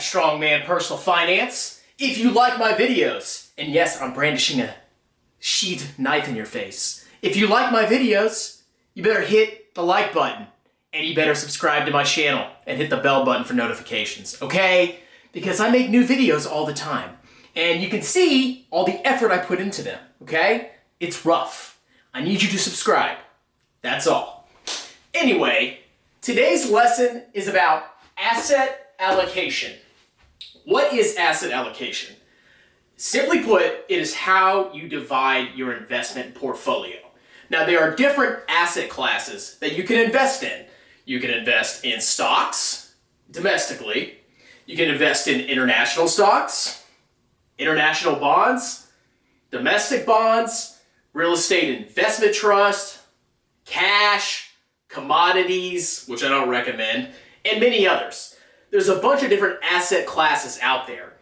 Strongman Personal Finance. If you like my videos, and yes, I'm brandishing a sheathed knife in your face. If you like my videos, you better hit the like button, and you better subscribe to my channel and hit the bell button for notifications, okay? Because I make new videos all the time, and you can see all the effort I put into them, okay? It's rough. I need you to subscribe. That's all. Anyway, today's lesson is about asset allocation. What is asset allocation? Simply put, it is how you divide your investment portfolio. Now, there are different asset classes that you can invest in. You can invest in stocks, domestically. You can invest in international stocks, international bonds, domestic bonds, real estate investment trust, cash, commodities, which I don't recommend, and many others. There's a bunch of different asset classes out there,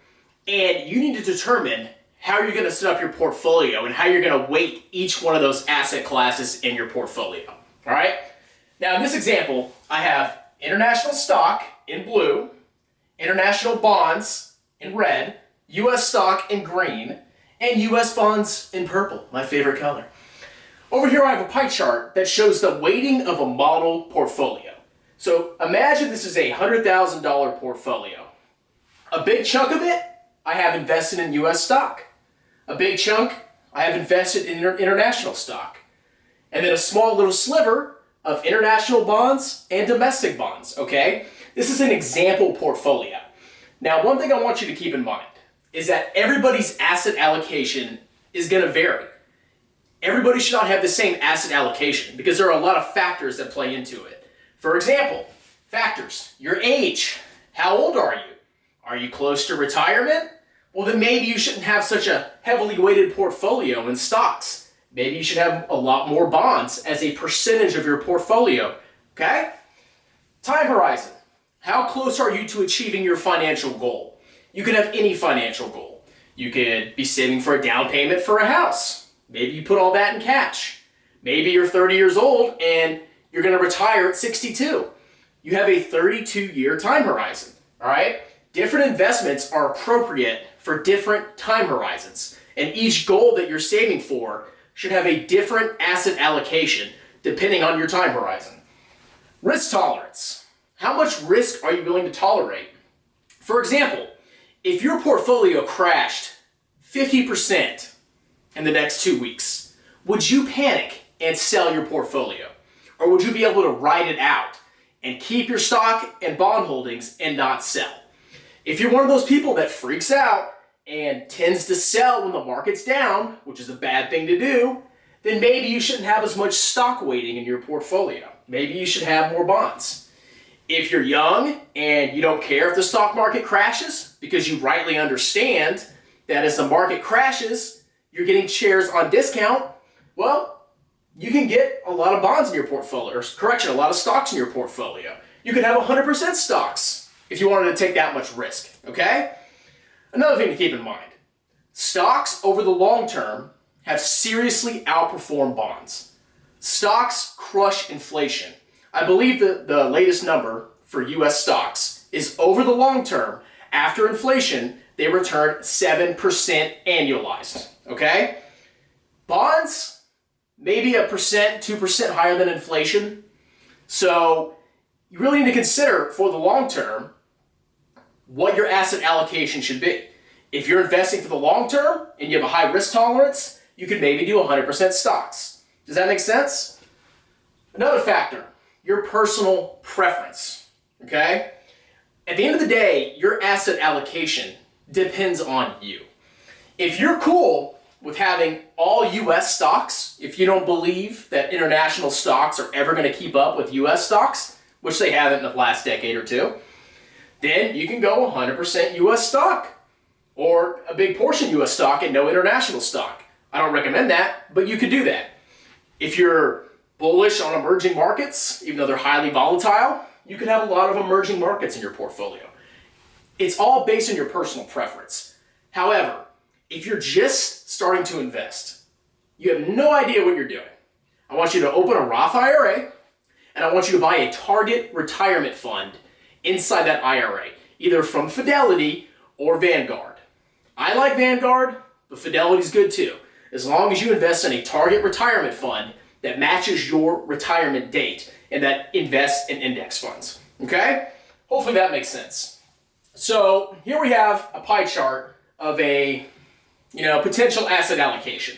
and you need to determine how you're going to set up your portfolio and how you're going to weight each one of those asset classes in your portfolio. All right? Now, in this example, I have international stock in blue, international bonds in red, U.S. stock in green, and U.S. bonds in purple, my favorite color. Over here, I have a pie chart that shows the weighting of a model portfolio. So imagine this is a $100,000 portfolio. A big chunk of it, I have invested in U.S. stock. A big chunk, I have invested in international stock. And then a small little sliver of international bonds and domestic bonds, okay? This is an example portfolio. Now, one thing I want you to keep in mind is that everybody's asset allocation is going to vary. Everybody should not have the same asset allocation because there are a lot of factors that play into it. For example, factors, your age. How old are you? Are you close to retirement? Well, then maybe you shouldn't have such a heavily weighted portfolio in stocks. Maybe you should have a lot more bonds as a percentage of your portfolio, okay? Time horizon. How close are you to achieving your financial goal? You can have any financial goal. You could be saving for a down payment for a house. Maybe you put all that in cash. Maybe you're 30 years old and you're going to retire at 62. You have a 32-year time horizon, all right? Different investments are appropriate for different time horizons, and each goal that you're saving for should have a different asset allocation depending on your time horizon. Risk tolerance. How much risk are you willing to tolerate? For example, if your portfolio crashed 50% in the next 2 weeks, would you panic and sell your portfolio? Or would you be able to ride it out and keep your stock and bond holdings and not sell? If you're one of those people that freaks out and tends to sell when the market's down, which is a bad thing to do, then maybe you shouldn't have as much stock weighting in your portfolio. Maybe you should have more bonds. If you're young and you don't care if the stock market crashes because you rightly understand that as the market crashes, you're getting shares on discount, well, you can get a lot of bonds in your portfolio, or correction, a lot of stocks in your portfolio. You could have 100% stocks if you wanted to take that much risk, okay? Another thing to keep in mind, stocks over the long term have seriously outperformed bonds. Stocks crush inflation. I believe the latest number for U.S. stocks is over the long term, after inflation, they return 7% annualized, okay? Bonds, maybe 1%, 2% higher than inflation. So you really need to consider for the long term what your asset allocation should be. If you're investing for the long term and you have a high risk tolerance, you could maybe do 100% stocks. Does that make sense? Another factor, your personal preference, okay? At the end of the day, your asset allocation depends on you. If you're cool with having all U.S. stocks, if you don't believe that international stocks are ever going to keep up with U.S. stocks, which they haven't in the last decade or two, then you can go 100% U.S. stock or a big portion U.S. stock and no international stock. I don't recommend that, but you could do that. If you're bullish on emerging markets, even though they're highly volatile, you could have a lot of emerging markets in your portfolio. It's all based on your personal preference. However, if you're just starting to invest, you have no idea what you're doing, I want you to open a Roth IRA, and I want you to buy a target retirement fund inside that IRA. either from Fidelity or Vanguard. I like Vanguard, but Fidelity's good too, as long as you invest in a target retirement fund that matches your retirement date and that invests in index funds. Okay? Hopefully that makes sense. So here we have a pie chart of a potential asset allocation.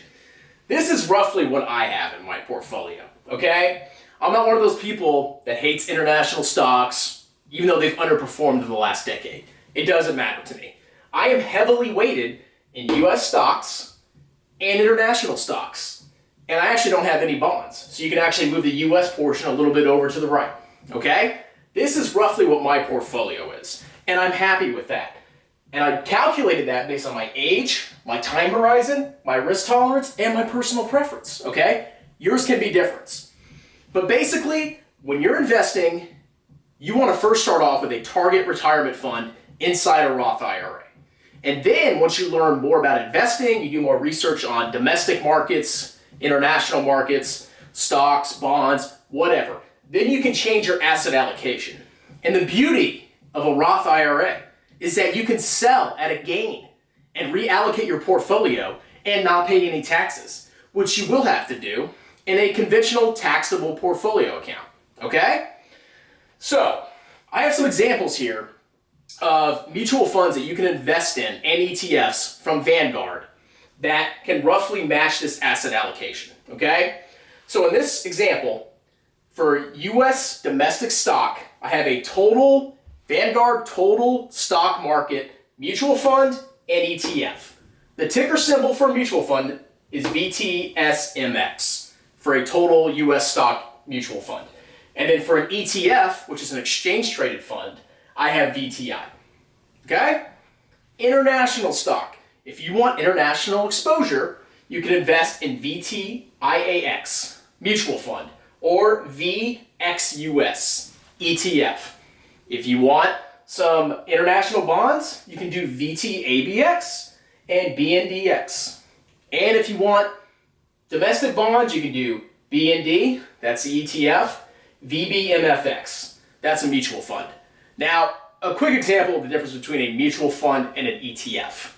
This is roughly what I have in my portfolio. Okay? I'm not one of those people that hates international stocks, even though they've underperformed in the last decade. It doesn't matter to me. I am heavily weighted in US stocks and international stocks. And I actually don't have any bonds. So you can actually move the US portion a little bit over to the right. Okay? This is roughly what my portfolio is. And I'm happy with that. And I calculated that based on my age, my time horizon, my risk tolerance, and my personal preference. Okay? Yours can be different. But basically, when you're investing, you want to first start off with a target retirement fund inside a Roth IRA. And then once you learn more about investing, you do more research on domestic markets, international markets, stocks, bonds, whatever. Then you can change your asset allocation. And the beauty of a Roth IRA is that you can sell at a gain and reallocate your portfolio and not pay any taxes, which you will have to do in a conventional taxable portfolio account. Okay? So, I have some examples here of mutual funds that you can invest in and ETFs from Vanguard that can roughly match this asset allocation. Okay? So in this example, for US domestic stock, I have a total Vanguard total stock market mutual fund and ETF. The ticker symbol for a mutual fund is VTSMX for a total US stock mutual fund. And then for an ETF, which is an exchange traded fund, I have VTI. Okay? International stock. If you want international exposure, you can invest in VTIAX mutual fund or VXUS ETF. If you want some international bonds, you can do VTABX and BNDX. And if you want domestic bonds, you can do BND, that's the ETF, VBMFX, that's a mutual fund. Now, a quick example of the difference between a mutual fund and an ETF.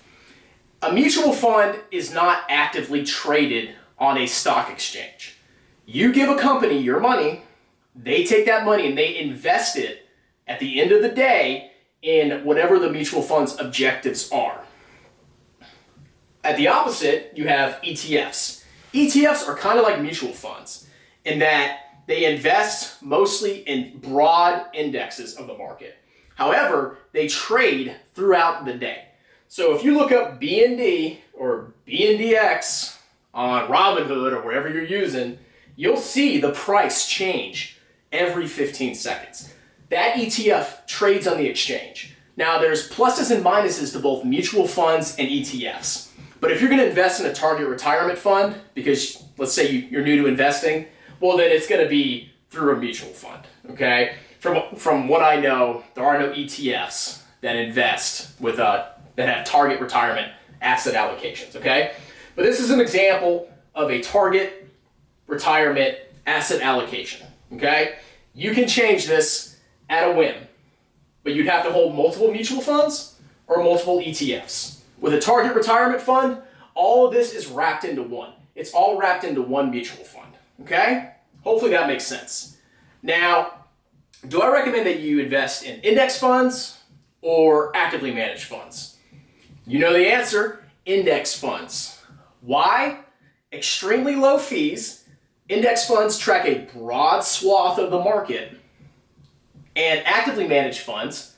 A mutual fund is not actively traded on a stock exchange. You give a company your money, they take that money and they invest it at the end of the day in whatever the mutual fund's objectives are. At the opposite, you have ETFs. ETFs are kind of like mutual funds in that they invest mostly in broad indexes of the market. However, they trade throughout the day. So if you look up BND or BNDX on Robinhood or wherever you're using, you'll see the price change every 15 seconds. That ETF trades on the exchange. Now there's pluses and minuses to both mutual funds and ETFs. But if you're going to invest in a target retirement fund, because let's say you're new to investing, well then it's going to be through a mutual fund, okay? From what I know, there are no ETFs that invest with that have target retirement asset allocations, okay? But this is an example of a target retirement asset allocation, okay? You can change this at a whim, but you'd have to hold multiple mutual funds or multiple ETFs. With a target retirement fund, all of this is wrapped into one. It's all wrapped into one mutual fund, okay? Hopefully that makes sense. Now, do I recommend that you invest in index funds or actively managed funds? You know the answer, index funds. Why? Extremely low fees. Index funds track a broad swath of the market. And actively managed funds,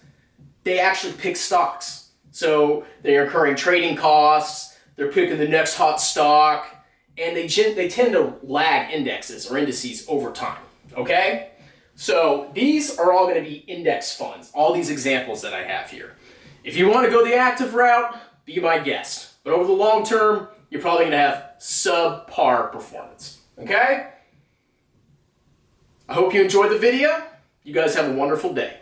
they actually pick stocks. So they're incurring trading costs, they're picking the next hot stock, and they tend to lag indexes or indices over time, okay? So these are all going to be index funds, all these examples that I have here. If you want to go the active route, be my guest. But over the long term, you're probably going to have subpar performance, okay? I hope you enjoyed the video. You guys have a wonderful day.